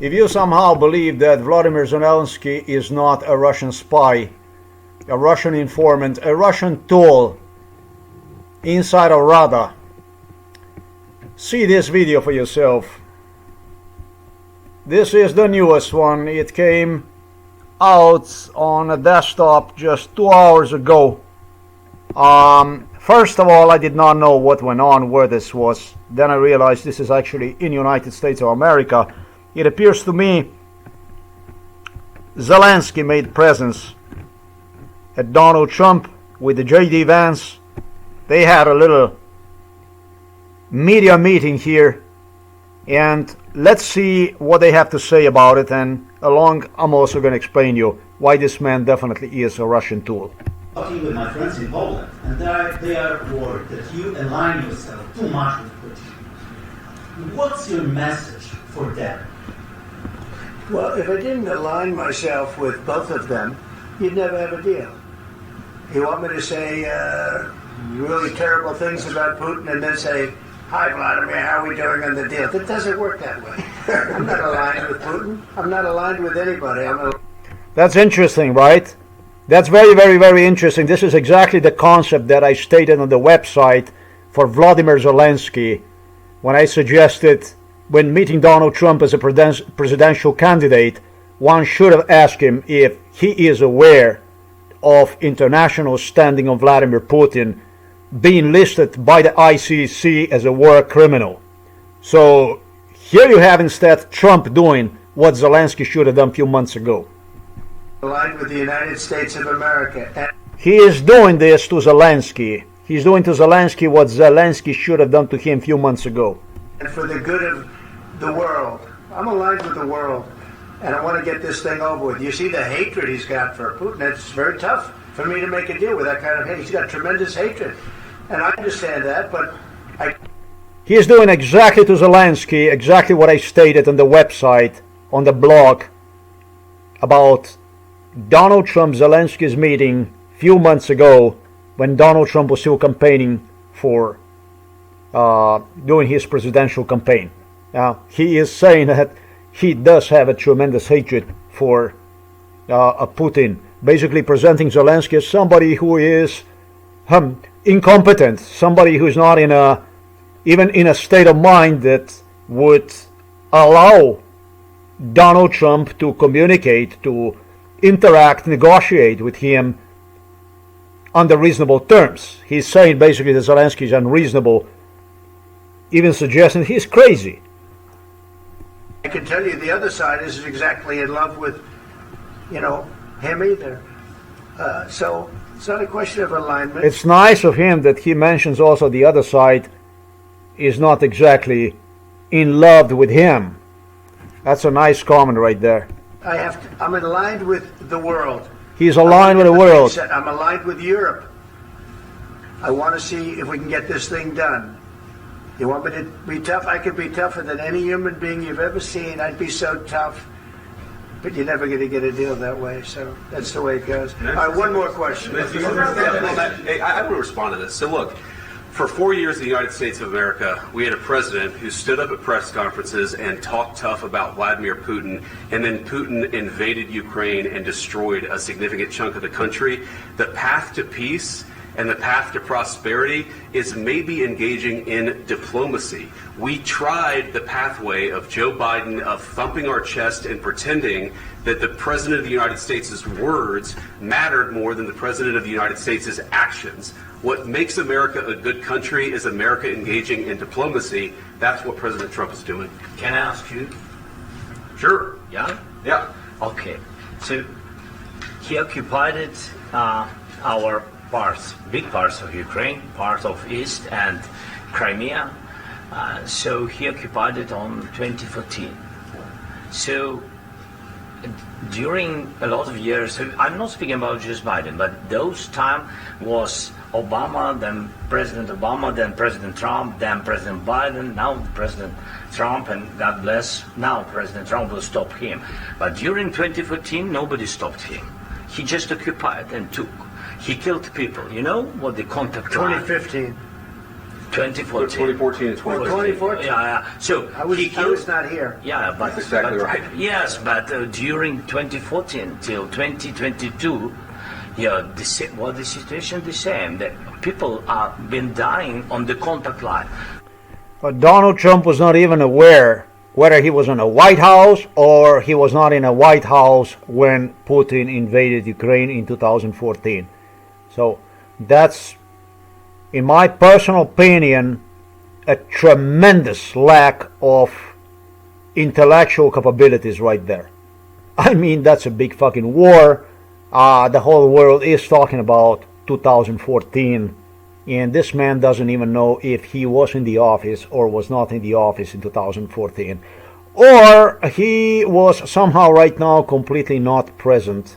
If you somehow believe that Vladimir Zelensky is not a Russian spy, a Russian informant, a Russian tool inside of Rada, see this video for yourself. This is the newest one. It came out on a desktop just 2 hours ago. First of all, I did not know what went on, where this was. Then I realized this is actually in United States of America. It appears to me Zelensky made presence at Donald Trump with the J.D. Vance. They had a little media meeting here, and let's see what they have to say about it, and along I'm also going to explain you why this man definitely is a Russian tool. Talking with my friends in Poland, and they are worried that you align yourself too much with Putin. What's your message for them? Well, if I didn't align myself with both of them, you'd never have a deal. You want me to say really terrible things about Putin and then say, "Hi, Vladimir, how are we doing on the deal?" That doesn't work that way. I'm not aligned with Putin. I'm not aligned with anybody. That's interesting, right? That's very, very, very interesting. This is exactly the concept that I stated on the website for Vladimir Zelensky when I suggested, when meeting Donald Trump as a presidential candidate, one should have asked him if he is aware of international standing of Vladimir Putin being listed by the ICC as a war criminal. So here you have instead Trump doing what Zelensky should have done a few months ago. Aligned with the United States of America. He is doing this to Zelensky. He's doing to Zelensky what Zelensky should have done to him a few months ago. And for the good of the world. I'm aligned with the world, and I want to get this thing over with. You see the hatred he's got for Putin. It's very tough for me to make a deal with that kind of hate. He's got tremendous hatred, and I understand that, but he is doing exactly to Zelensky, exactly what I stated on the website, on the blog, about Donald Trump Zelensky's meeting a few months ago when Donald Trump was still campaigning for doing his presidential campaign. He is saying that he does have a tremendous hatred for Putin, basically presenting Zelensky as somebody who is incompetent, somebody who is not even in a state of mind that would allow Donald Trump to communicate, to interact, negotiate with him under reasonable terms. He's saying basically that Zelensky is unreasonable, even suggesting he's crazy. I can tell you the other side isn't exactly in love with, him either. So it's not a question of alignment. It's nice of him that he mentions also the other side is not exactly in love with him. That's a nice comment right there. I'm aligned with the world. He's aligned with the world. I'm aligned with Europe. I want to see if we can get this thing done. You want me to be tough? I could be tougher than any human being you've ever seen. I'd be so tough. But you're never going to get a deal that way. So that's the way it goes. All right, one more question. I want to respond to this. So look, for 4 years in the United States of America, we had a president who stood up at press conferences and talked tough about Vladimir Putin, and then Putin invaded Ukraine and destroyed a significant chunk of the country. The path to peace and the path to prosperity is maybe engaging in diplomacy. We tried the pathway of Joe Biden, of thumping our chest and pretending that the President of the United States' words mattered more than the President of the United States' actions. What makes America a good country is America engaging in diplomacy. That's what President Trump is doing. Can I ask you? Sure. Yeah? Yeah. Okay. So he occupied our parts, big parts of Ukraine, part of East and Crimea. So he occupied it on 2014. So during a lot of years, so I'm not speaking about just Biden, but those time was Obama, then President Obama, then President Trump, then President Biden, now President Trump, and God bless, now President Trump will stop him. But during 2014, nobody stopped him. He just occupied and took. He killed people. You know what the contact line? 2015. 2014. 2014 and 2015. 2014. Yeah. So I was not here. Yeah, but That's exactly but- right. Yes, but during 2014 till 2022, yeah, the situation the same. That people are been dying on the contact line. But Donald Trump was not even aware whether he was in a White House or he was not in a White House when Putin invaded Ukraine in 2014. So that's, in my personal opinion, a tremendous lack of intellectual capabilities right there. I mean, that's a big fucking war. The whole world is talking about 2014, and this man doesn't even know if he was in the office or was not in the office in 2014, or he was somehow right now completely not present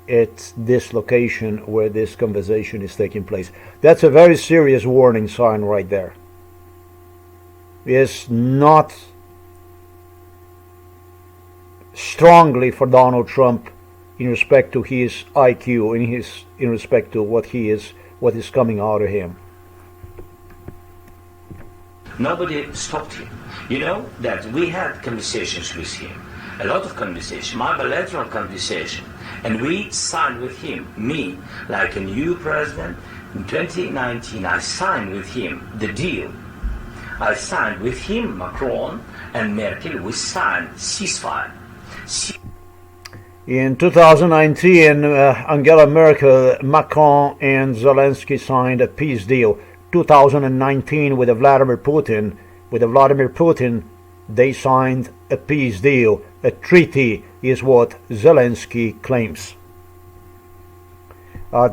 at this location where this conversation is taking place. That's a very serious warning sign right there. It's not strongly for Donald Trump in respect to his IQ, in respect to what is coming out of him. Nobody stopped him. You know that we had conversations with him, a lot of conversation, my bilateral conversation, and we signed with him, me, like a new president. In 2019, I signed with him the deal. I signed with him, Macron and Merkel, we signed ceasefire. In 2019, Angela Merkel, Macron, and Zelensky signed a peace deal. 2019, with Vladimir Putin, they signed a peace deal. A treaty is what Zelensky claims.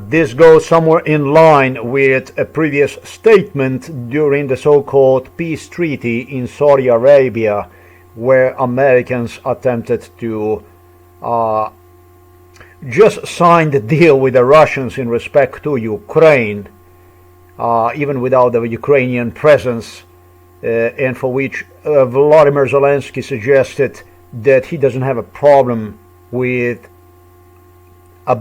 This goes somewhere in line with a previous statement during the so-called peace treaty in Saudi Arabia, where Americans attempted to just sign the deal with the Russians in respect to Ukraine, even without the Ukrainian presence, and for which Volodymyr Zelensky suggested that he doesn't have a problem with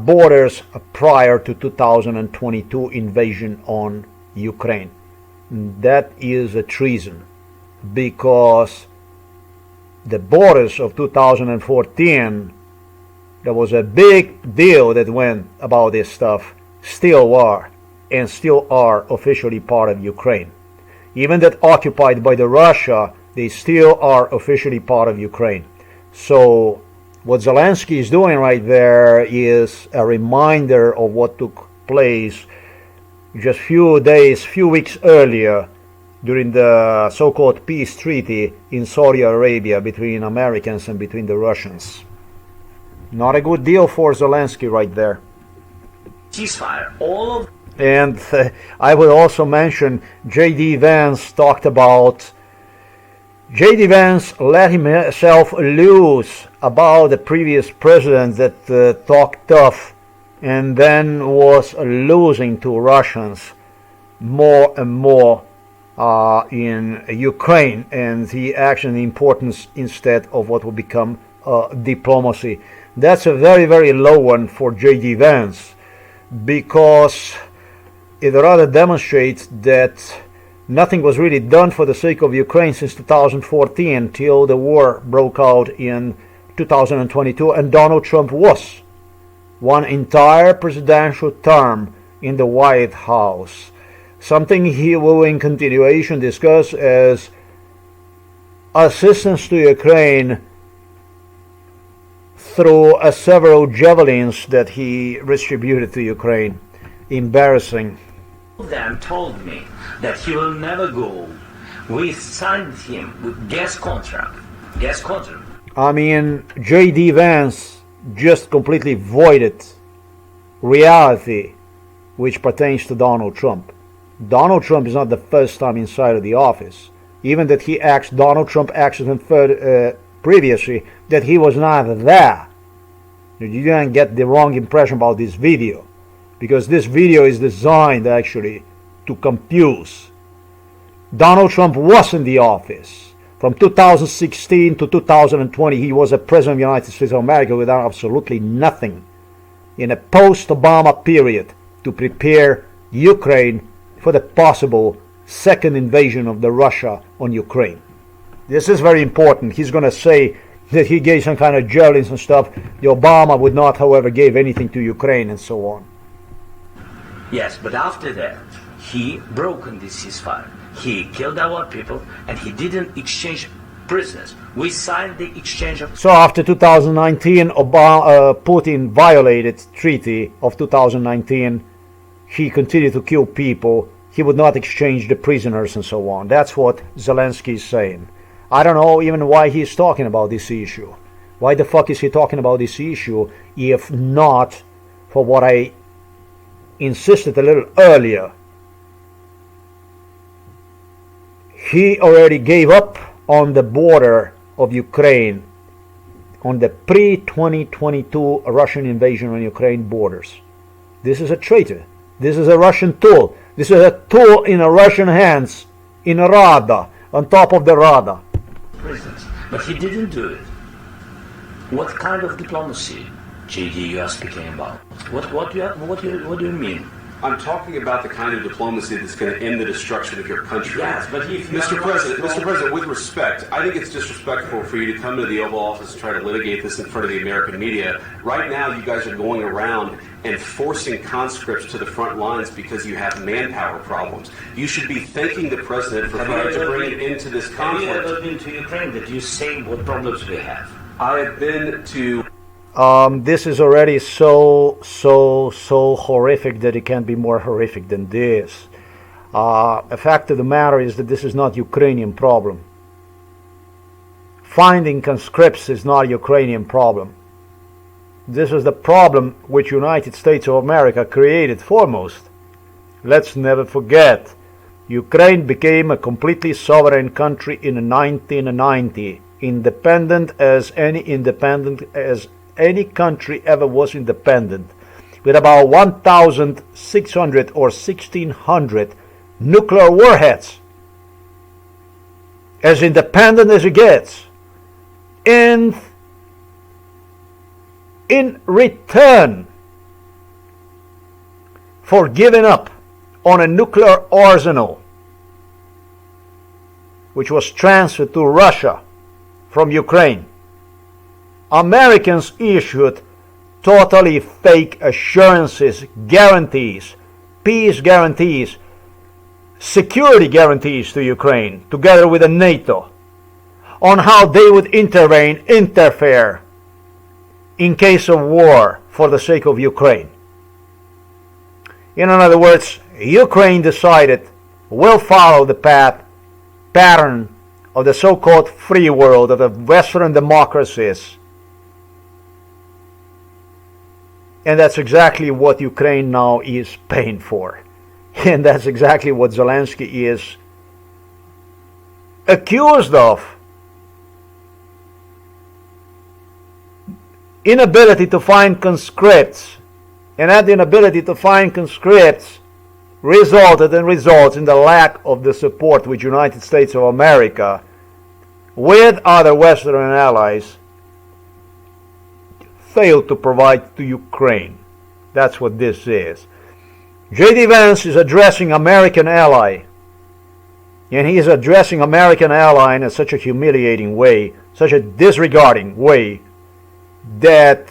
borders prior to 2022 invasion on Ukraine. That is a treason, because the borders of 2014, there was a big deal that went about this stuff, still are officially part of Ukraine. Even that occupied by the Russia, they still are officially part of Ukraine. So what Zelensky is doing right there is a reminder of what took place just few weeks earlier during the so-called peace treaty in Saudi Arabia between Americans and between the Russians. Not a good deal for Zelensky right there. Ceasefire, all of. And I will also mention J.D. Vance let himself loose about the previous president that talked tough and then was losing to Russians more and more in Ukraine, and he acted the importance instead of what will become diplomacy. That's a very, very low one for J.D. Vance, because it rather demonstrates that nothing was really done for the sake of Ukraine since 2014 till the war broke out in 2022, and Donald Trump was one entire presidential term in the White House. Something he will in continuation discuss as assistance to Ukraine through several javelins that he distributed to Ukraine. Embarrassing. Them told me that he will never go. We signed him with gas contract. I mean, J.D. Vance just completely voided reality which pertains to Donald Trump. Donald Trump is not the first time inside of the office. Even that Donald Trump acted previously that he was not there. You didn't get the wrong impression about this video, because this video is designed actually to confuse. Donald Trump was in the office. From 2016 to 2020, he was a president of the United States of America without absolutely nothing in a post-Obama period to prepare Ukraine for the possible second invasion of the Russia on Ukraine. This is very important. He's going to say that he gave some kind of javelins and stuff. The Obama would not, however, give anything to Ukraine and so on. Yes, but after that, he broken the ceasefire. He killed our people, and he didn't exchange prisoners. We signed the exchange of... So after 2019, Putin violated treaty of 2019. He continued to kill people. He would not exchange the prisoners and so on. That's what Zelensky is saying. I don't know even why he's talking about this issue. Why the fuck is he talking about this issue if not for what I insisted a little earlier? He already gave up on the border of Ukraine on the pre-2022 Russian invasion on Ukraine borders. This is a traitor. This is a Russian tool. This is a tool in a Russian hands, in a Rada, on top of the Rada. Prisoners. But he didn't do it. What kind of diplomacy, JD, you are speaking about? What do you mean? I'm talking about the kind of diplomacy that's going to end the destruction of your country. Yes, but Mr. President, with respect, I think it's disrespectful for you to come to the Oval Office and try to litigate this in front of the American media. Right now, you guys are going around and forcing conscripts to the front lines because you have manpower problems. You should be thanking the President for trying to bring it into this conflict. Have you ever been to Ukraine that you say what problems we have? I have been to... This is already so horrific that it can't be more horrific than this. The fact of the matter is that this is not Ukrainian problem. Finding conscripts is not a Ukrainian problem. This is the problem which United States of America created foremost. Let's never forget, Ukraine became a completely sovereign country in 1990, independent as any country ever was independent, with about 1,600 or 1,600 nuclear warheads, as independent as it gets. And in return for giving up on a nuclear arsenal which was transferred to Russia from Ukraine, Americans issued totally fake assurances, guarantees, peace guarantees, security guarantees to Ukraine, together with the NATO, on how they would interfere in case of war for the sake of Ukraine. In other words, Ukraine decided we'll follow the pattern of the so-called free world, of the Western democracies. And that's exactly what Ukraine now is paying for. And that's exactly what Zelensky is accused of. Inability to find conscripts. And that inability to find conscripts resulted and results in the lack of the support which United States of America, with other Western allies, failed to provide to Ukraine. That's what this is. J.D. Vance is addressing American ally, and he is addressing American ally in such a humiliating way, such a disregarding way, that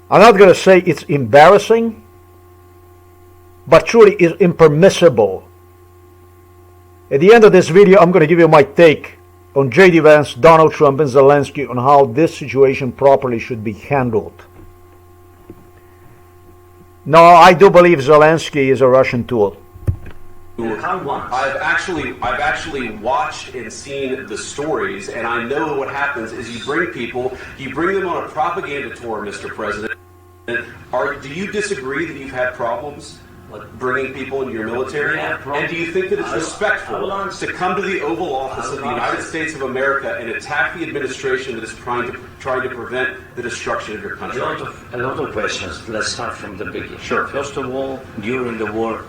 I'm not going to say it's embarrassing, but truly is impermissible. At the end of this video, I'm going to give you my take on J.D. Vance, Donald Trump, and Zelensky on how this situation properly should be handled. No, I do believe Zelensky is a Russian tool. I've actually watched and seen the stories, and I know what happens is you bring them on a propaganda tour, Mr. President. Do you disagree that you've had problems bringing people into your military? And do you think that it's respectful to come to the Oval Office of the United States of America and attack the administration that is trying to prevent the destruction of your country? A lot of questions. Let's start from the beginning. Sure. First of all, during the war,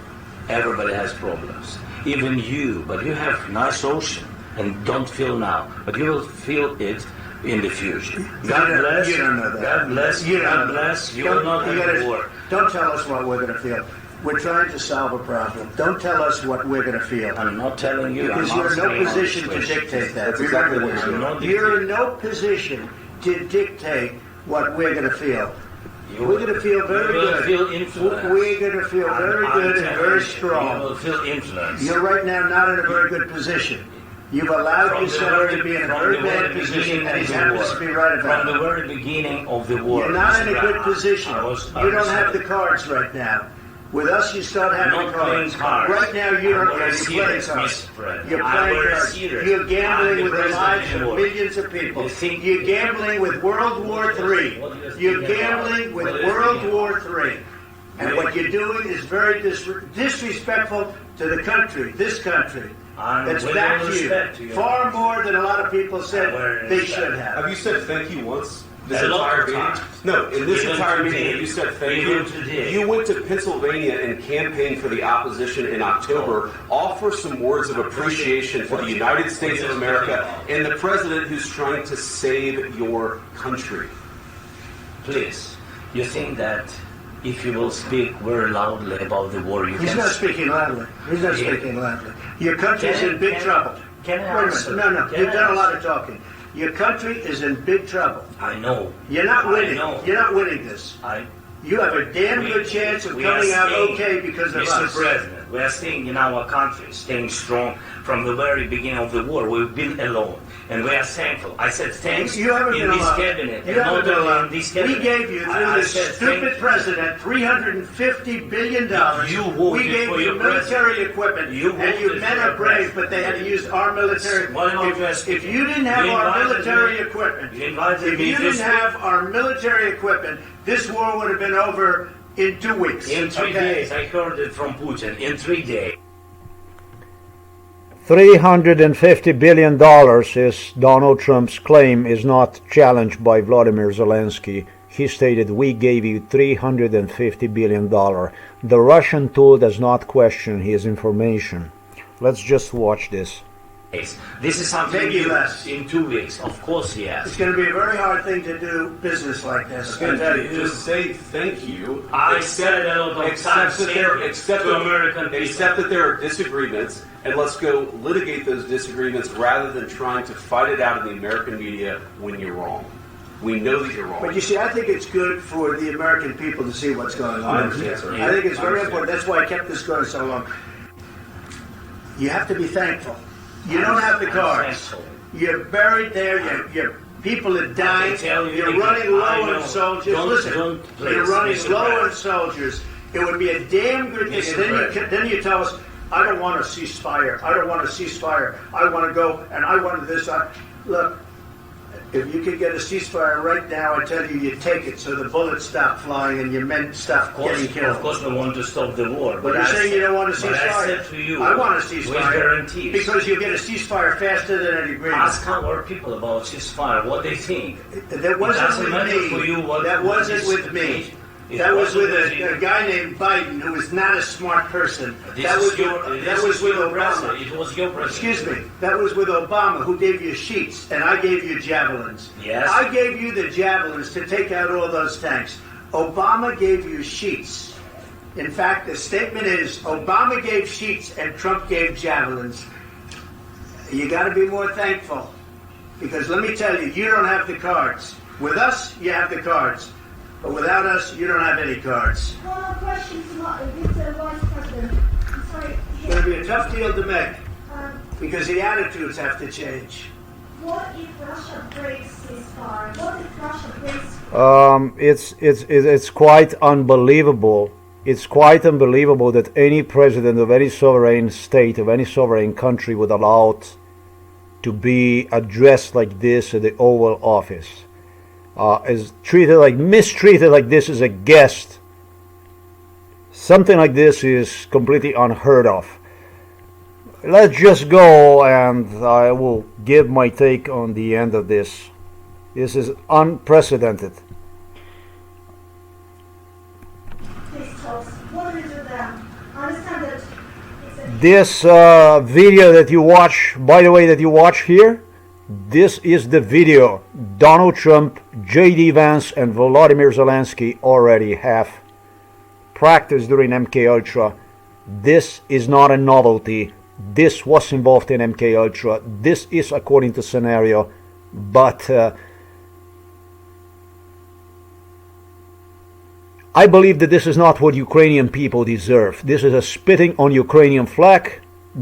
everybody has problems. Even you, but you have nice ocean and don't feel now, but you will feel it in the future. God bless. You don't know that. God bless. God bless. You will not have war. Don't tell us what we're going to feel. We're trying to solve a problem. Don't tell us what we're going to feel. I'm not telling you. Because you're in no position to dictate that. That's exactly what you're doing. You're in no position to dictate what we're going to feel. We're going to feel very good. Feel influenced. We're going to feel very good and very strong. You will feel influenced. You're right now not in a very good position. You've allowed yourself to be in a very bad position, and he happens to be right about From it. the very beginning of the war. You're not in a good position. You don't have the cards right now. With us, you start having Not cards. playing cards. Right now, you don't I'm have very playing serious, cards. Mr. President. You're I'm playing very cards. serious. You're gambling I'm with the president lives of the of war. millions of people. You think- You're gambling with World War III. You're gambling with World War III. And what you're doing is very disrespectful to the country, this country. That's with back all to respect to you. you. Far more than a lot of people said they should Have have. you said thank you once? This A lot entire of meeting? times. No, in this Even entire today. meeting, you said thank Even you. today. You went to Pennsylvania and campaigned for the opposition in October. Offer some words of appreciation for the United States of America and the president who's trying to save your country. Please, you think that if you will speak very loudly about the war, you He's can not speaking loudly. He's not Yeah. speaking loudly. Your country's in big trouble. Can I Wait a answer? minute. No, Can you've I done a lot answer? of talking. Your country is in big trouble. I know. You're not I winning. know. You're not winning this. You have a damn good chance of we coming are out staying- okay because of Mr. us. President, we are staying in our country, staying strong from the very beginning of the war. We've been alone, and we are thankful. I said thanks You haven't in been this alone. cabinet, You and haven't not been only alone. in this We cabinet. gave you, through I this said stupid thank- president, $350 billion. You voted We gave for you your military president. equipment. You and you voted men for are your brave, president. but they had to use our military. Why not just- If you didn't have You our invited military me- equipment, you invited if me you to didn't speak. have our military equipment, this war would have been over in 2 weeks. In 3 days, I heard it from Putin. In 3 days. $350 billion is Donald Trump's claim is not challenged by Vladimir Zelensky. He stated, we gave you $350 billion. The Russian tool does not question his information. Let's just watch this. This is something Maybe new less. in 2 weeks. Of course, It's yes. going to be a very hard thing to do business like this. And just say thank you. I said a lot of times that there, to American people. accept that there are disagreements, and let's go litigate those disagreements rather than trying to fight it out in the American media when you're wrong. We know that you're wrong. But you see, I think it's good for the American people to see what's going on. I understand, sir. I think it's I very understand. important. That's why I kept this going so long. You have to be thankful. You don't have the I'm cards. thankful. You're buried there. Your people are dying. I can tell you You're anything. running low I on know. soldiers. Don't- Listen, don't please, you're running Mr. low on President. soldiers. It would be a damn good thing. Mr. And then President. then you tell us, I don't want a ceasefire. I don't want a ceasefire. I want to go and I want this. Look, if you could get a ceasefire right now, I tell you, you take it so the bullets stop flying and your men stop getting killed. Of course, we want to stop the war. But you're saying you don't want a But I ceasefire? said to you, I want a with ceasefire. guarantees. Because you get a ceasefire faster than an agreement. Ask our people about ceasefire, what they think. That wasn't doesn't with matter for you me. what- That what wasn't is- with me. It That was with wasn't with you. a guy named Biden who was not a smart person. This That is was your, with, this that was is with your Obama. president. It was your president. Excuse me. That was with Obama, who gave you sheets, and I gave you javelins. Yes. I gave you the javelins to take out all those tanks. Obama gave you sheets. In fact, the statement is Obama gave sheets and Trump gave javelins. You got to be more thankful, because let me tell you, you don't have the cards. With us, you have the cards, but without us, you don't have any cards. One more question to Mr. Vice President. I'm sorry. It's going to be a tough deal to make, Um, because the attitudes have to change. what if Russia breaks ceasefire? What if Russia breaks? It's quite unbelievable. It's quite unbelievable that any president of any sovereign state, of any sovereign country, would allow to be addressed like this at the Oval Office. Is treated like, mistreated like this as a guest. Something like this is completely unheard of. Let's just go, and I will give my take on the end of this. This is unprecedented. Please tell us. What do we do then? I understand that it's a This video that you watch, by the way, that you watch here, this is the video Donald Trump, J.D. Vance, and Volodymyr Zelensky already have practiced during MK Ultra. This is not a novelty. This was involved in MK Ultra. This is according to scenario, but I believe that this is not what Ukrainian people deserve. This is a spitting on Ukrainian flag.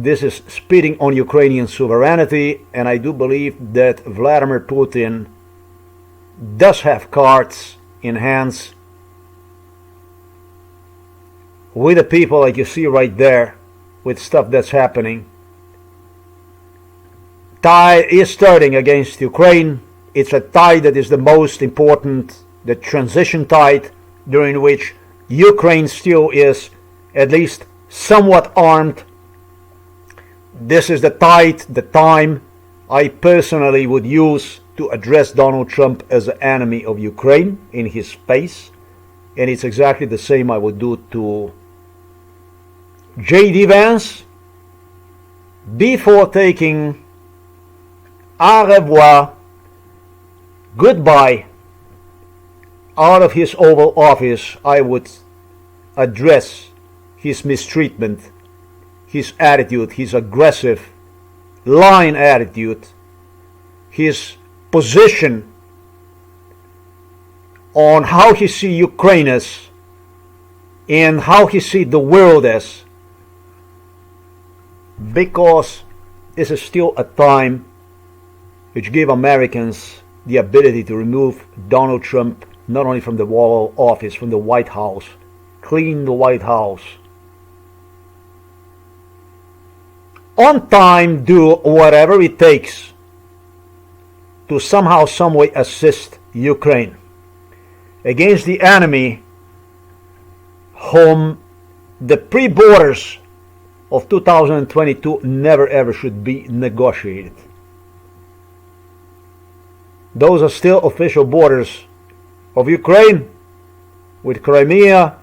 This is spitting on Ukrainian sovereignty, and I do believe that Vladimir Putin does have cards in hands with the people like you see right there, with stuff that's happening. Tide is starting against Ukraine. It's a tide that is the most important, the transition tide, during which Ukraine still is at least somewhat armed. This is the tide, the time I personally would use to address Donald Trump as an enemy of Ukraine in his face. And it's exactly the same I would do to J.D. Vance before taking au revoir, goodbye, out of his Oval Office. I would address his mistreatment, his attitude, his aggressive, lying attitude, his position on how he sees Ukraine as and how he sees the world as, because this is still a time which gave Americans the ability to remove Donald Trump not only from the Oval Office, from the White House, clean the White House, on time, do whatever it takes to somehow, some way assist Ukraine against the enemy whom the pre-borders of 2022 never ever should be negotiated. Those are still official borders of Ukraine, with Crimea,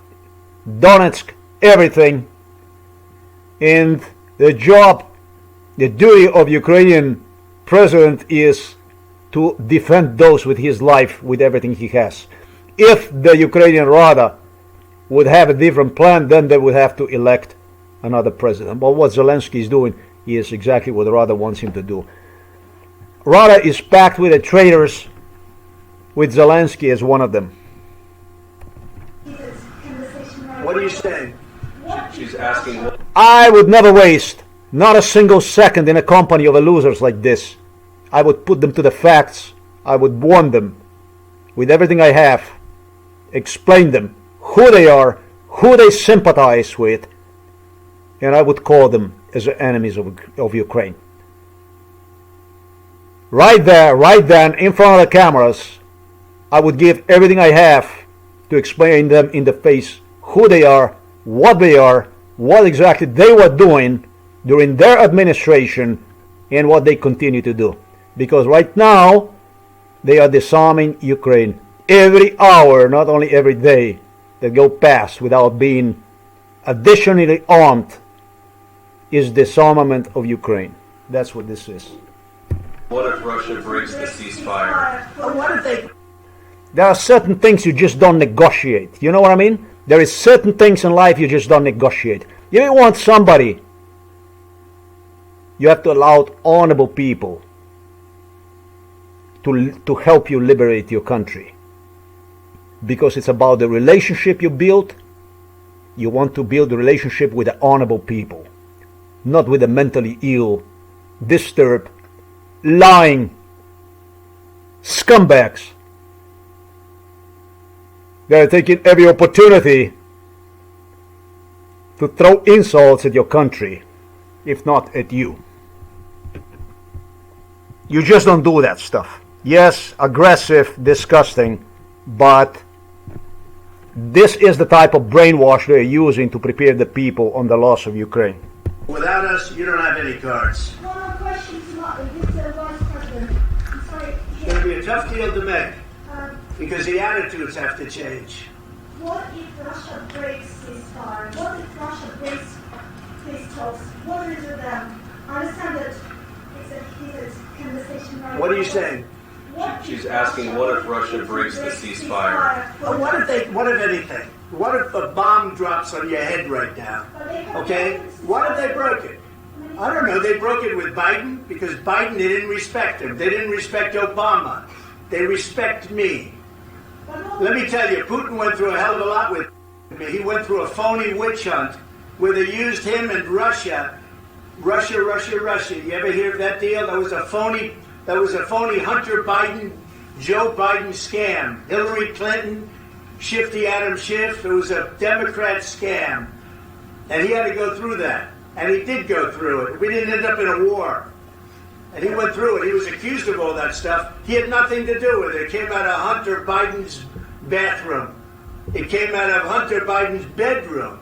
Donetsk, everything. And the job, the duty of Ukrainian president is to defend those with his life, with everything he has. If the Ukrainian Rada would have a different plan, then they would have to elect another president. But what Zelensky is doing is exactly what the Rada wants him to do. Rada is packed with the traitors, with Zelensky as one of them. What are you saying? She's asking. I would never waste not a single second in a company of losers like this. I would put them to the facts. I would warn them with everything I have, explain them who they are, who they sympathize with, and I would call them as enemies of Ukraine. Right there, right then, in front of the cameras, I would give everything I have to explain them in the face who they are, what exactly they were doing during their administration, and what they continue to do. Because right now, they are disarming Ukraine. Every hour, not only every day, that go past without being additionally armed is disarmament of Ukraine. That's what this is. What if Russia breaks the ceasefire? What if they... There are certain things you just don't negotiate. You know what I mean? There is certain things in life you just don't negotiate. If you want somebody, you have to allow honorable people to help you liberate your country. Because it's about the relationship you build. You want to build a relationship with the honorable people, not with the mentally ill, disturbed, lying scumbags. They are taking every opportunity to throw insults at your country, if not at you. You just don't do that stuff. Yes, aggressive, disgusting, but this is the type of brainwash they're using to prepare the people on the loss of Ukraine. Without us, you don't have any cards. One more question to Mr. Vice President. I'm sorry. It's going to be a tough deal to make, Um, because the attitudes have to change. What if Russia breaks ceasefire? What if Russia breaks peace talks? What is with them? I understand that it's a heated conversation right What are you now. saying? She's asking, what if Russia breaks the ceasefire? Well, what if anything? What if a bomb drops on your head right now? Okay? What if they broke it? I don't know. They broke it with Biden because Biden, they didn't respect him. They didn't respect Obama. They respect me. Let me tell you, Putin went through a hell of a lot with me. He went through a phony witch hunt where they used him and Russia. Russia. You ever hear of that deal? That was a phony Hunter Biden, Joe Biden scam. Hillary Clinton, Shifty Adam Schiff. It was a Democrat scam. And he had to go through that. And he did go through it. We didn't end up in a war. And he went through it. He was accused of all that stuff. He had nothing to do with it. It came out of Hunter Biden's bathroom. It came out of Hunter Biden's bedroom.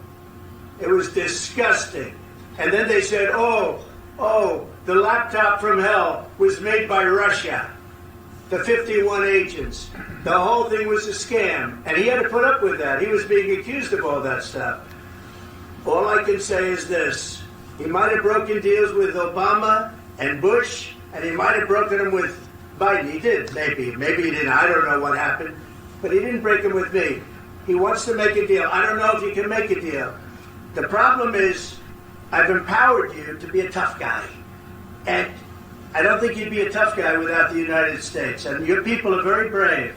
It was disgusting. And then they said, oh, the laptop from hell was made by Russia. The 51 agents. The whole thing was a scam. And he had to put up with that. He was being accused of all that stuff. All I can say is this. He might have broken deals with Obama and Bush, and he might have broken them with Biden. He did, maybe. Maybe he didn't. I don't know what happened. But he didn't break them with me. He wants to make a deal. I don't know if he can make a deal. The problem is, I've empowered you to be a tough guy. And I don't think you'd be a tough guy without the United States. And your people are very brave.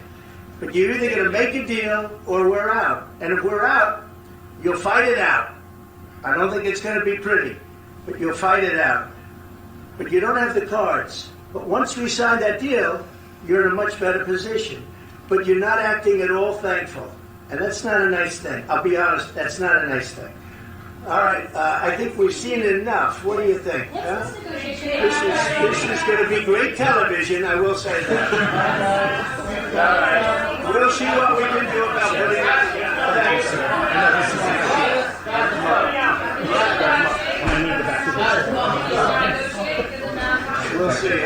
But you're either going to make a deal or we're out. And if we're out, you'll fight it out. I don't think it's going to be pretty, but you'll fight it out. But you don't have the cards. But once we sign that deal, you're in a much better position. But you're not acting at all thankful. And that's not a nice thing. I'll be honest, that's not a nice thing. All right, I think we've seen enough. What do you think? Huh? This is going to be great television, I will say that. All right. We'll see what we can do about putting it together. Thanks. We'll see.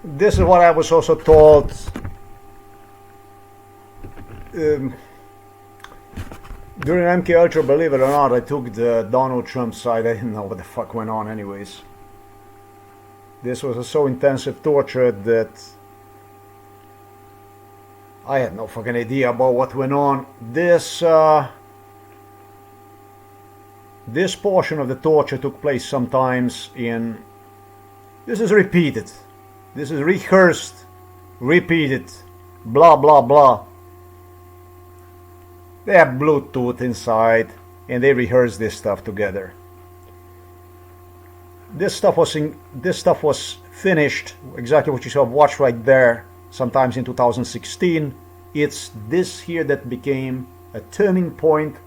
This is what I was also told during MK Ultra. Believe it or not, I took the Donald Trump side. I didn't know what the fuck went on anyways. This was so intensive torture that I had no fucking idea about what went on. This portion of the torture took place sometimes in... This is repeated. This is rehearsed, repeated, blah blah blah. They have Bluetooth inside and they rehearse this stuff together. This stuff was finished, exactly what you saw watched right there, sometimes in 2016. It's this here that became a turning point.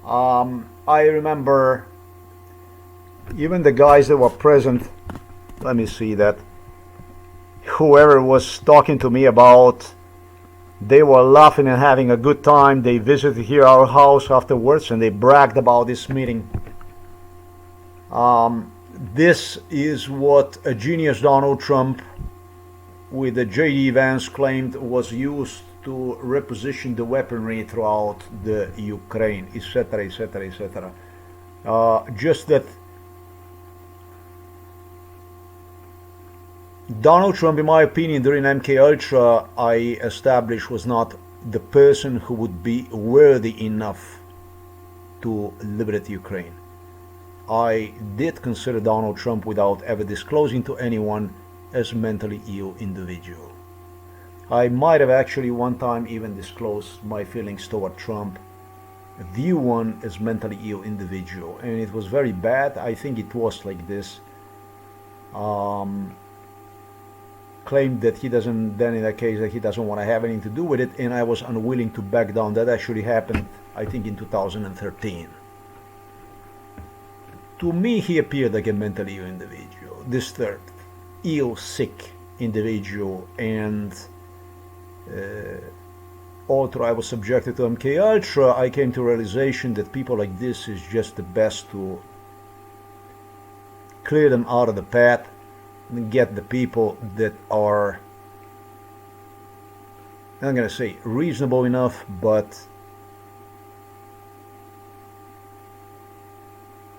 I remember even the guys that were present, let me see that, whoever was talking to me about, they were laughing and having a good time. They visited here our house afterwards and they bragged about this meeting. This is what a genius Donald Trump with the J.D. Vance claimed was used to reposition the weaponry throughout the Ukraine, etc., etc., etc. Just that Donald Trump, in my opinion, during MK Ultra, I established was not the person who would be worthy enough to liberate Ukraine. I did consider Donald Trump, without ever disclosing to anyone, as a mentally ill individual. I might have actually one time even disclosed my feelings toward Trump, view one as mentally ill individual, and it was very bad. I think it was like this. Claimed that he doesn't, then in that case that he doesn't want to have anything to do with it, and I was unwilling to back down. That actually happened, I think, in 2013. To me, he appeared like a mentally ill individual, disturbed, ill, sick individual, and although I was subjected to MK Ultra, I came to realization that people like this is just the best to clear them out of the path and get the people that are, I'm going to say reasonable enough, but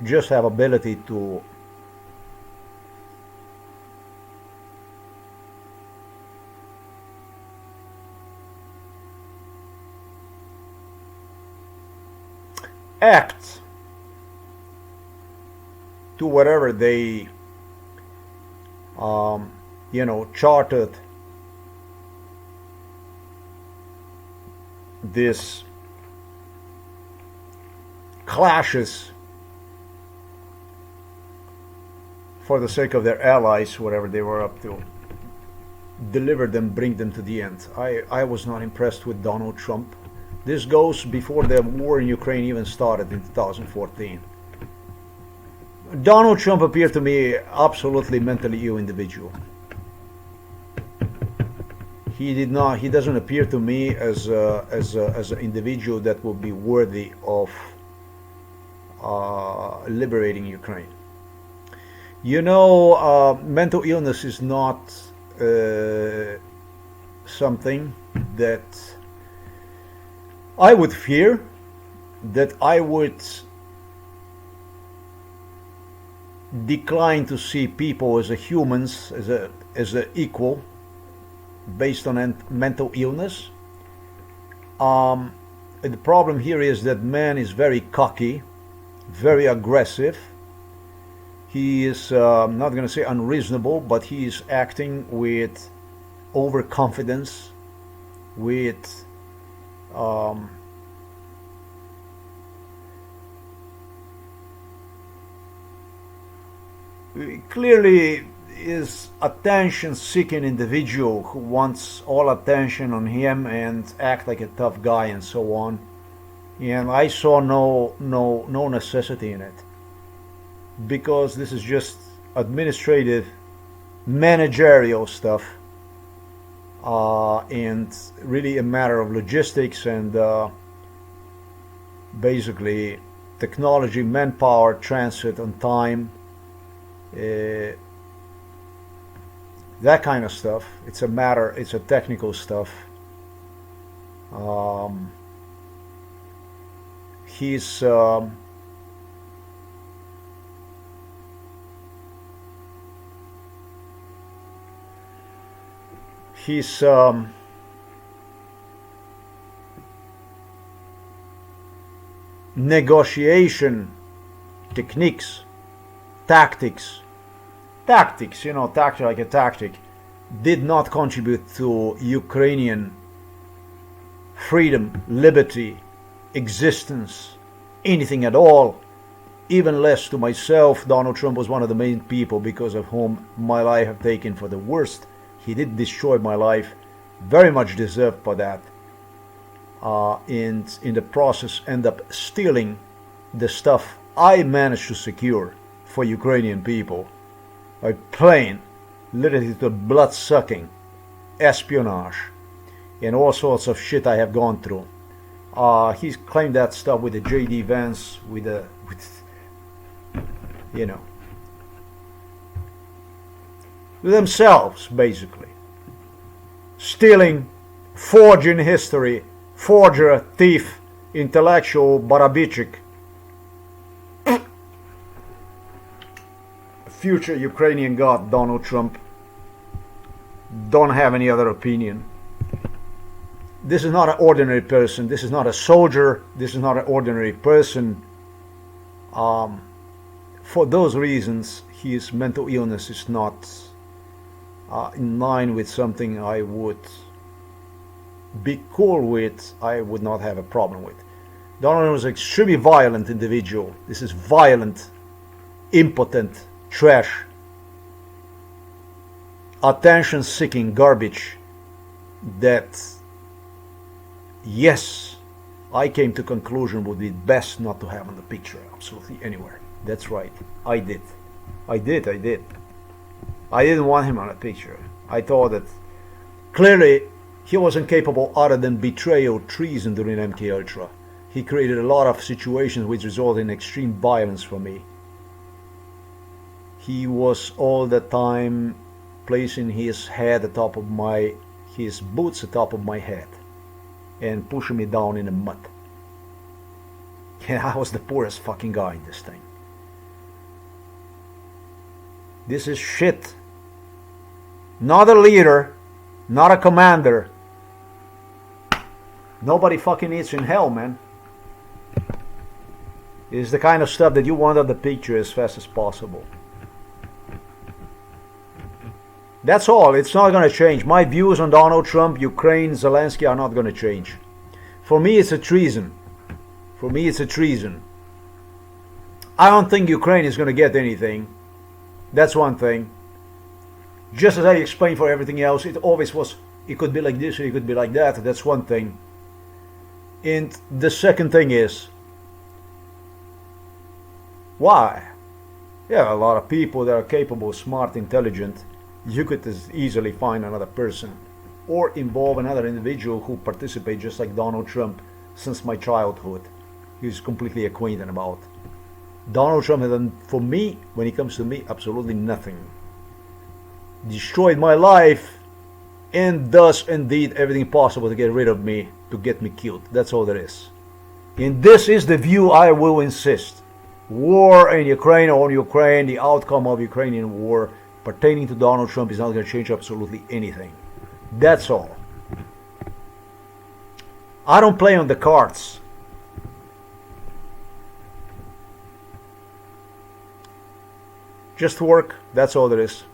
just have ability to act to whatever they charted this clashes for the sake of their allies, whatever they were up to, deliver them, bring them to the end. I was not impressed with Donald Trump. This goes before the war in Ukraine even started in 2014. Donald Trump appeared to me absolutely mentally ill individual. He doesn't appear to me as an individual that would be worthy of liberating Ukraine. Mental illness is not something that I would fear, that I would decline to see people as humans, as a equal, based on mental illness. The problem here is that man is very cocky, very aggressive. He is, I'm not going to say unreasonable, but he is acting with overconfidence, with clearly is attention-seeking individual who wants all attention on him and act like a tough guy and so on. And I saw no necessity in it, because this is just administrative, managerial stuff, and really a matter of logistics and basically technology, manpower, transit on time, that kind of stuff. It's a technical stuff. He's negotiation techniques, tactics, like a tactic, did not contribute to Ukrainian freedom, liberty, existence, anything at all. Even less to myself. Donald Trump was one of the main people because of whom my life have taken for the worst. He did destroy my life, very much deserved for that, and in the process end up stealing the stuff I managed to secure for Ukrainian people by playing literally to blood-sucking, espionage, and all sorts of shit I have gone through. He's claimed that stuff with the J.D. Vance, with themselves, basically. Stealing, forging history, forger, thief, intellectual, Barabichik. Future Ukrainian god, Donald Trump. Don't have any other opinion. This is not an ordinary person. This is not a soldier. This is not an ordinary person. For those reasons, his mental illness is not in line with something I would be cool with. I would not have a problem with. Donald was an extremely violent individual. This is violent, impotent trash, attention-seeking garbage that, yes, I came to conclusion would be best not to have on the picture absolutely anywhere. That's right. I did. I didn't want him on a picture. I thought that clearly he wasn't capable other than betrayal, treason during MK Ultra. He created a lot of situations which resulted in extreme violence for me. he was all the time placing his boots atop of my head and pushing me down in the mud. And I was the poorest fucking guy in this thing. This is shit. Not a leader, not a commander. Nobody fucking eats in hell, man. It's the kind of stuff that you want on the picture as fast as possible. That's all. It's not going to change. My views on Donald Trump, Ukraine, Zelensky are not going to change. For me, it's a treason. For me, it's a treason. I don't think Ukraine is going to get anything. That's one thing. Just as I explained for everything else, it always was, it could be like this or it could be like that. That's one thing. And the second thing is, why? Yeah, a lot of people that are capable, smart, intelligent. You could as easily find another person or involve another individual who participates just like Donald Trump since my childhood. He's completely acquainted about. Donald Trump has done for me, when it comes to me, absolutely nothing. Destroyed my life and does indeed everything possible to get rid of me, to get me killed. That's all there is. And this is the view I will insist. War in Ukraine, on Ukraine, the outcome of Ukrainian war pertaining to Donald Trump is not going to change absolutely anything. That's all. I don't play on the cards. Just work, that's all there is.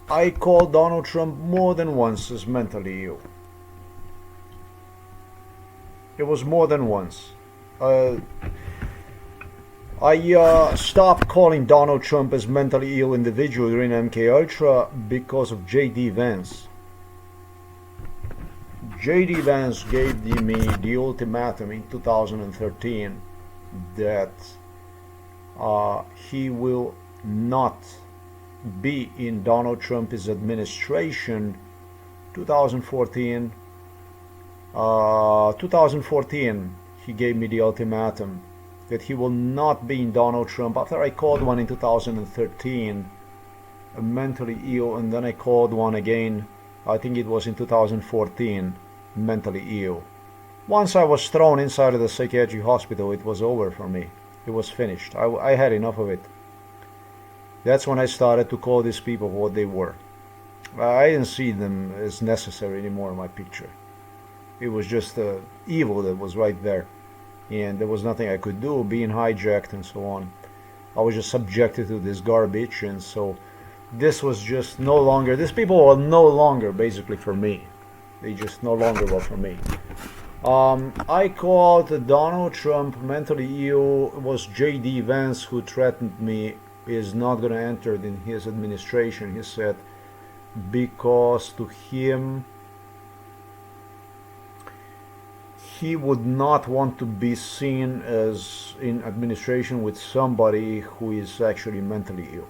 I called Donald Trump more than once as mentally ill. It was more than once. I stopped calling Donald Trump as mentally ill individual during MKUltra because of J.D. Vance. J.D. Vance gave me the ultimatum in 2013 that he will not be in Donald Trump's administration. 2014 he gave me the ultimatum that he will not be in Donald Trump. After I called one in 2013 mentally ill, and then I called one again, I think it was in 2014, mentally ill. Once I was thrown inside of the psychiatric hospital, it was over for me. It was finished. I had enough of it. That's when I started to call these people what they were. I didn't see them as necessary anymore in my picture. It was just evil that was right there. And there was nothing I could do, being hijacked and so on. I was just subjected to this garbage, and so this was just no longer, these people were no longer basically for me. They just no longer were for me. I called Donald Trump mentally ill. It was J.D. Vance who threatened me is not going to enter in his administration, he said, because to him he would not want to be seen as in administration with somebody who is actually mentally ill.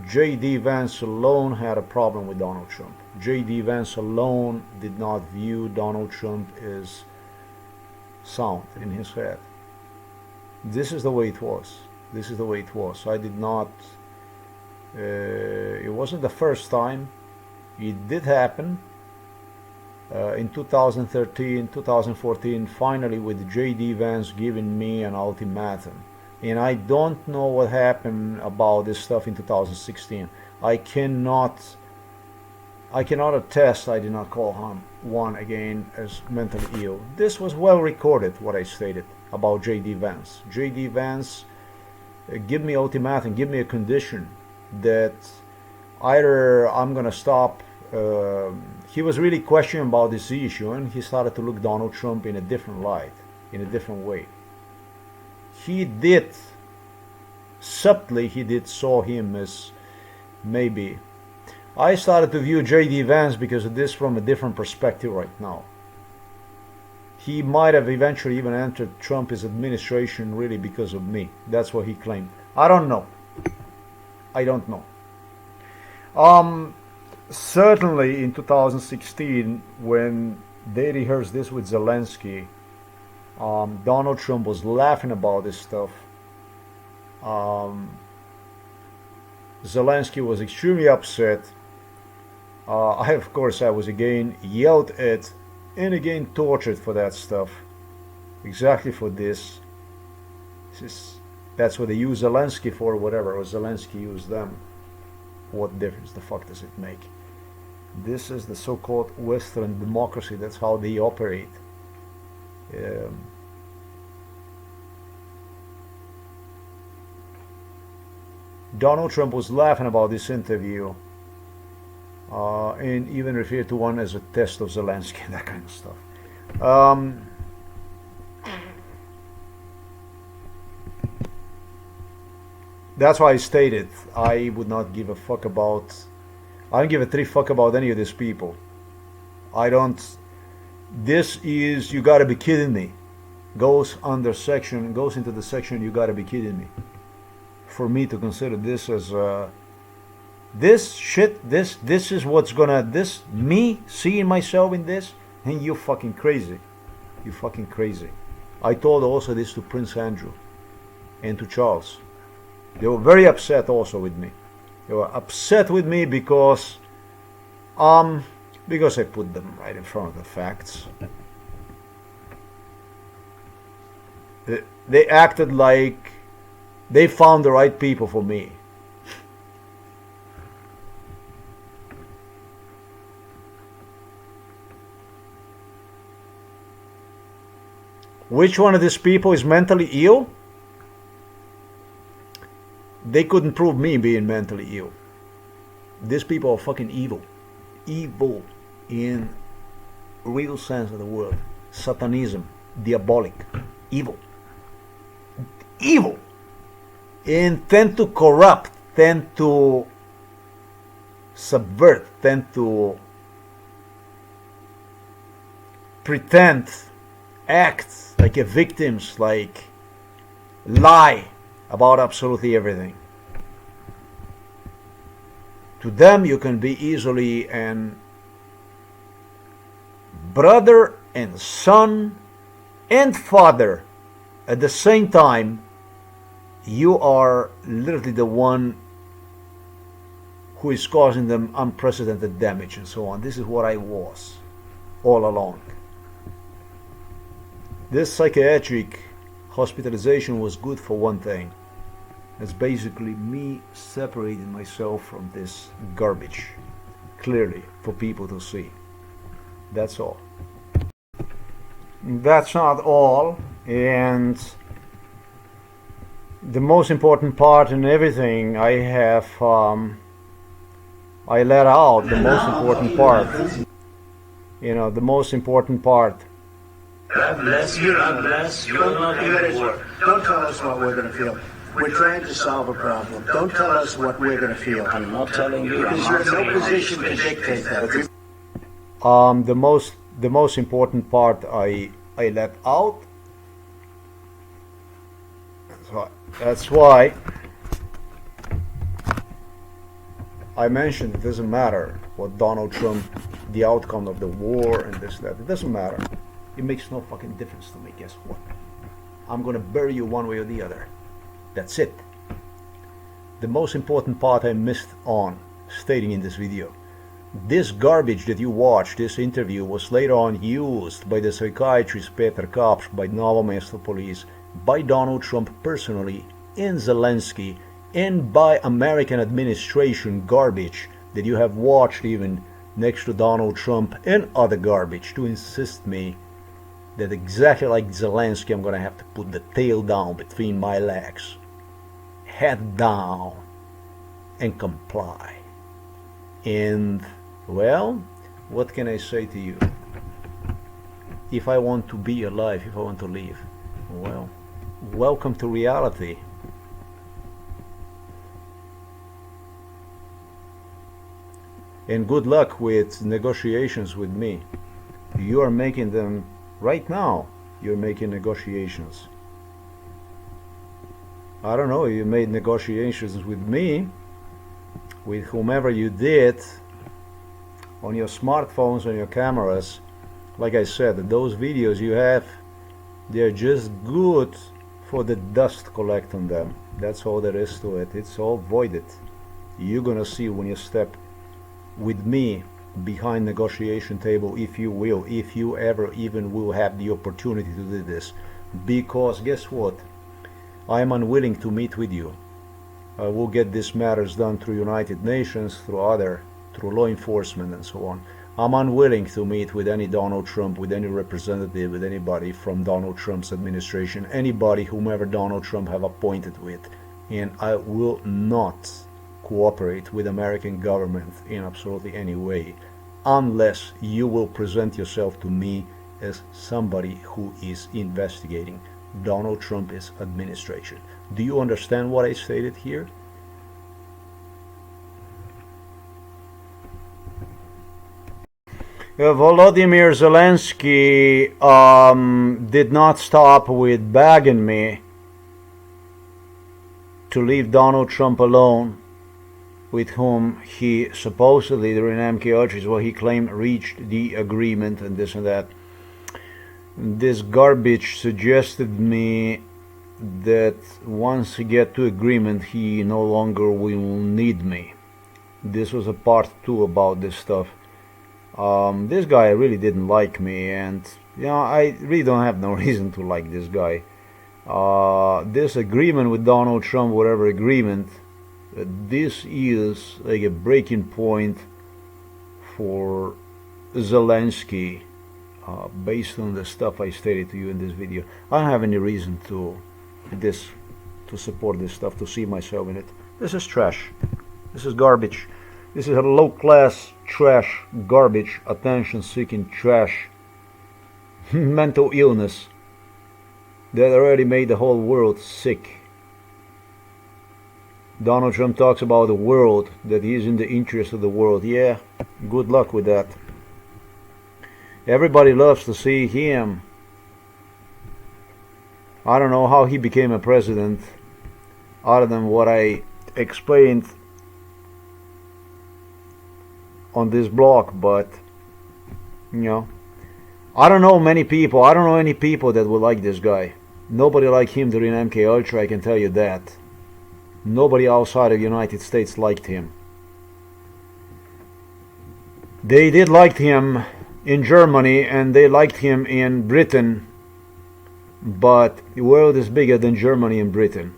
J.D. Vance alone had a problem with Donald Trump. J.D. Vance alone did not view Donald Trump as sound in his head. This is the way it was. This is the way it was. I did not, it wasn't the first time. It did happen in 2013, 2014, finally with J.D. Vance giving me an ultimatum. And I don't know what happened about this stuff in 2016. I cannot attest I did not call him one again as mentally ill. This was well recorded, what I stated about J.D. Vance. J.D. Vance give me ultimatum, give me a condition that either I'm gonna stop. He was really questioning about this issue, and he started to look Donald Trump in a different light, in a different way. He did subtly, saw him as maybe. I started to view J.D. Vance because of this from a different perspective right now. He might have eventually even entered Trump's administration really because of me. That's what he claimed. I don't know. I don't know. Certainly in 2016, when they rehearsed this with Zelensky, Donald Trump was laughing about this stuff. Zelensky was extremely upset. Of course, I was again yelled at and again tortured for that stuff. Exactly for this. That's what they use Zelensky for, whatever, or Zelensky used them. What difference the fuck does it make? This is the so-called Western democracy. That's how they operate. Donald Trump was laughing about this interview and even referred to one as a test of Zelensky, that kind of stuff. That's why I stated I would not give a fuck about, I don't give a three fuck about any of these people. I don't, this is, you gotta be kidding me. Goes into the section, you gotta be kidding me. For me to consider this as this shit, this is what's gonna, this, me seeing myself in this, and you fucking crazy. You fucking crazy. I told also this to Prince Andrew and to Charles. They were very upset also with me. They were upset with me because I put them right in front of the facts. They acted like they found the right people for me. Which one of these people is mentally ill? They couldn't prove me being mentally ill. These people are fucking evil. Evil in real sense of the word. Satanism. Diabolic. Evil. Evil. And tend to corrupt, tend to subvert, tend to pretend, act like a victims, like lie about absolutely everything. To them you can be easily an brother and son and father at the same time. You are literally the one who is causing them unprecedented damage and so on. This is what I was all along. This psychiatric hospitalization was good for one thing. It's basically me separating myself from this garbage, clearly for people to see. That's all. That's not all, and the most important part in everything I have, I let out the most important part. You know, the most important part. God bless you, God bless you. Don't tell us what we're going to feel. We're trying to solve a problem. Don't tell us what we're going to feel. I'm not telling you. Because you're in no position to dictate that. The most important part I let out. That's why I mentioned it doesn't matter what Donald Trump, the outcome of the war and this, that. It doesn't matter. It makes no fucking difference to me. Guess what? I'm gonna bury you one way or the other. That's it. The most important part I missed on stating in this video. This garbage that you watched, this interview, was later on used by the psychiatrist Peter Kapsch, by Novo Mesto Police, by Donald Trump personally, and Zelensky, and by American administration garbage that you have watched even next to Donald Trump and other garbage to insist me that exactly like Zelensky I'm gonna have to put the tail down between my legs, head down, and comply. And, well, what can I say to you? If I want to be alive, if I want to live, well, welcome to reality. And good luck with negotiations with me. You are making them right now. You're making negotiations. I don't know, you made negotiations with me, with whomever you did, on your smartphones, on your cameras. Like I said, those videos you have They're just good for the dust collect on them. That's all there is to it. It's all voided. You're gonna see when you step with me behind negotiation table, if you will, if you ever even will have the opportunity to do this. Because guess what? I am unwilling to meet with you. I will get these matters done through United Nations, through law enforcement and so on. I'm unwilling to meet with any Donald Trump, with any representative, with anybody from Donald Trump's administration, anybody whomever Donald Trump have appointed with. And I will not cooperate with American government in absolutely any way unless you will present yourself to me as somebody who is investigating Donald Trump's administration. Do you understand what I stated here? Volodymyr Zelensky did not stop with begging me to leave Donald Trump alone, with whom he supposedly during MK Ultra, well, he claimed reached the agreement and this and that. This garbage suggested me that once he get to agreement, he no longer will need me. This was a part 2 about this stuff. This guy really didn't like me, and you know, I really don't have no reason to like this guy. This agreement with Donald Trump, whatever agreement, this is like a breaking point for Zelensky, based on the stuff I stated to you in this video. I don't have any reason to support this stuff, to see myself in it. This is trash. This is garbage. This is a low-class trash, garbage, attention-seeking trash, mental illness that already made the whole world sick. Donald Trump talks about the world, that he is in the interest of the world. Yeah, good luck with that. Everybody loves to see him. I don't know how he became a president, other than what I explained on this blog, but you know, I don't know many people. I don't know any people that would like this guy. Nobody liked him during MK Ultra, I can tell you that. Nobody outside of the United States liked him. They did like him in Germany and they liked him in Britain, but the world is bigger than Germany and Britain.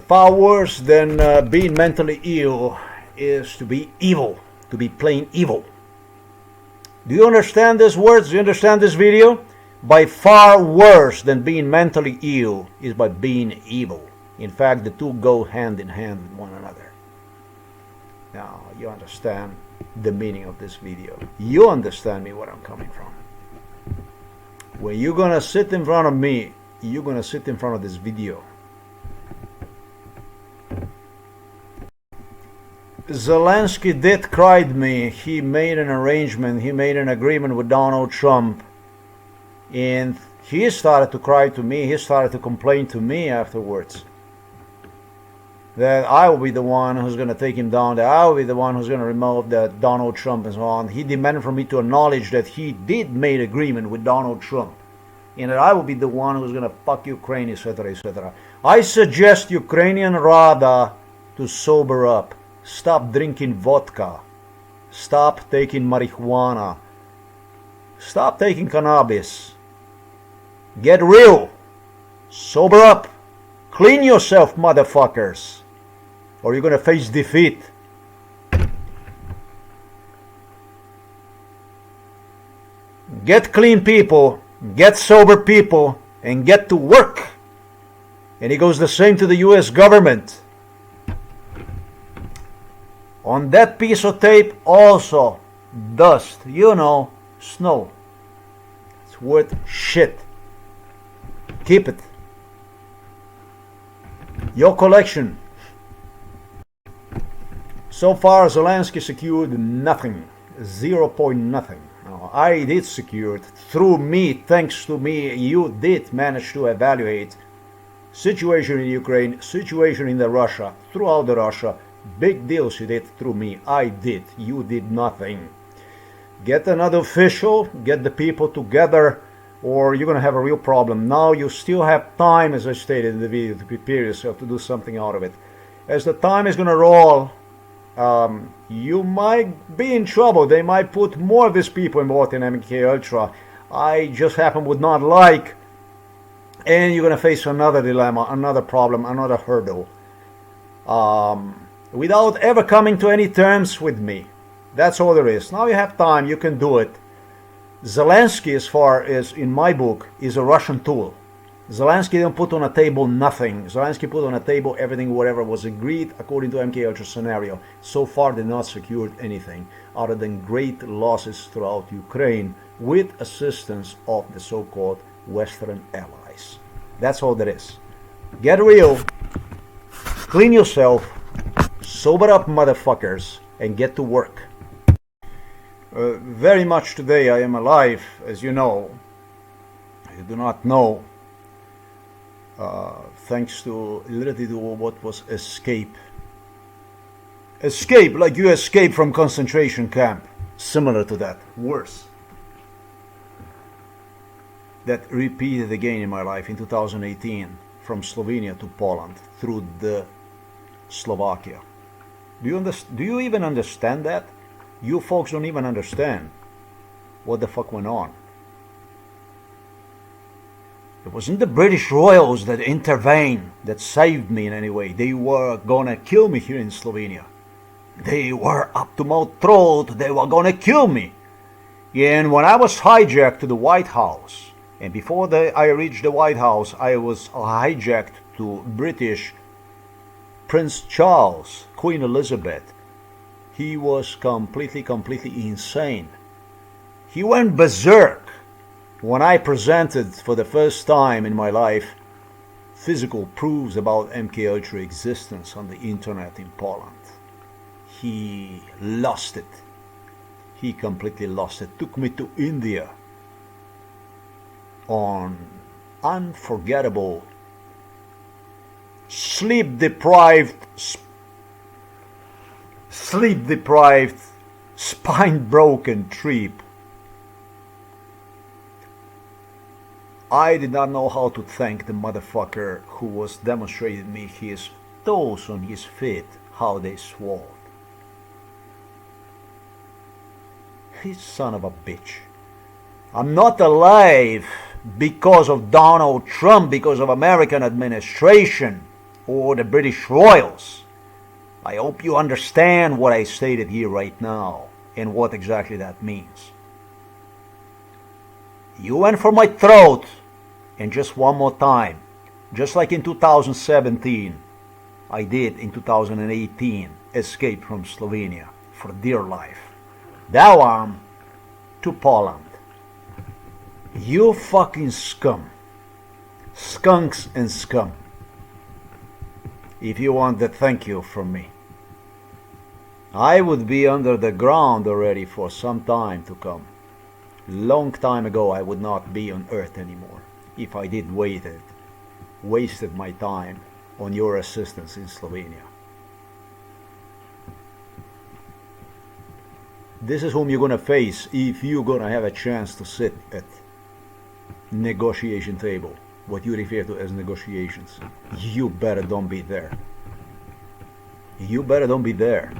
Far worse than being mentally ill is to be evil, to be plain evil. Do you understand these words? Do you understand this video? By far worse than being mentally ill is by being evil. In fact, the two go hand in hand with one another. Now, you understand the meaning of this video. You understand me where I'm coming from. When you're gonna sit in front of me, you're gonna sit in front of this video. Zelensky did cry to me. He made an arrangement, he made an agreement with Donald Trump, and he started to cry to me, he started to complain to me afterwards that I will be the one who's going to take him down, that I will be the one who's going to remove that Donald Trump and so on. He demanded from me to acknowledge that he did make agreement with Donald Trump and that I will be the one who's going to fuck Ukraine, etc., etc. I suggest Ukrainian Rada to sober up. Stop drinking vodka. Stop taking marijuana. Stop taking cannabis. Get real. Sober up. Clean yourself, motherfuckers, or you're gonna face defeat. Get clean people, get sober people, and get to work. And it goes the same to the US government. On that piece of tape also, dust, you know, snow. It's worth shit. Keep it. Your collection. So far, Zelensky secured nothing. 0. nothing. No, I did secure it. Through me, thanks to me, you did manage to evaluate situation in Ukraine, situation in the Russia, throughout the Russia. Big deals you did through me. I did. You did nothing. Get another official, get the people together, or you're going to have a real problem. Now you still have time, as I stated in the video, to prepare yourself to do something out of it. As the time is going to roll, you might be in trouble. They might put more of these people involved in MK Ultra. I just would not like, and you're going to face another dilemma, another problem, another hurdle, without ever coming to any terms with me. That's all there is. Now you have time, you can do it. Zelensky, as far as in my book, is a Russian tool. Zelensky didn't put on a table nothing. Zelensky put on a table everything, whatever was agreed according to MK Ultra scenario. So far, they not secured anything other than great losses throughout Ukraine with assistance of the so-called Western allies. That's all there is. Get real, clean yourself, sober up, motherfuckers, and get to work. Very much today I am alive, as you know. You do not know. Thanks to literally to what was escape. Escape, like you escape from concentration camp. Similar to that, worse. That repeated again in my life in 2018 from Slovenia to Poland through the Slovakia. Do you even understand that? You folks don't even understand what the fuck went on. It wasn't the British royals that intervened, that saved me in any way. They were gonna kill me here in Slovenia. They were up to my throat. They were gonna kill me. And when I was hijacked to the White House, and before I reached the White House, I was hijacked to British Prince Charles, Queen Elizabeth. He was completely insane. He went berserk when I presented for the first time in my life physical proofs about MK Ultra existence on the internet in Poland. He lost it. He completely lost it. Took me to India on unforgettable, sleep-deprived, spine-broken trip. I did not know how to thank the motherfucker who was demonstrating me his toes on his feet, how they swelled. His son of a bitch. I'm not alive because of Donald Trump, because of American administration or the British royals. I hope you understand what I stated here right now and what exactly that means. You went for my throat, and just one more time, just like in 2017, I did in 2018, escape from Slovenia for dear life. Now I'm to Poland. You fucking scum. Skunks and scum. If you want the thank you from me. I would be under the ground already for some time to come. Long time ago I would not be on earth anymore if I did wasted my time on your assistance in Slovenia. This is whom you're gonna face if you're gonna have a chance to sit at negotiation table, what you refer to as negotiations. You better don't be there. You better don't be there.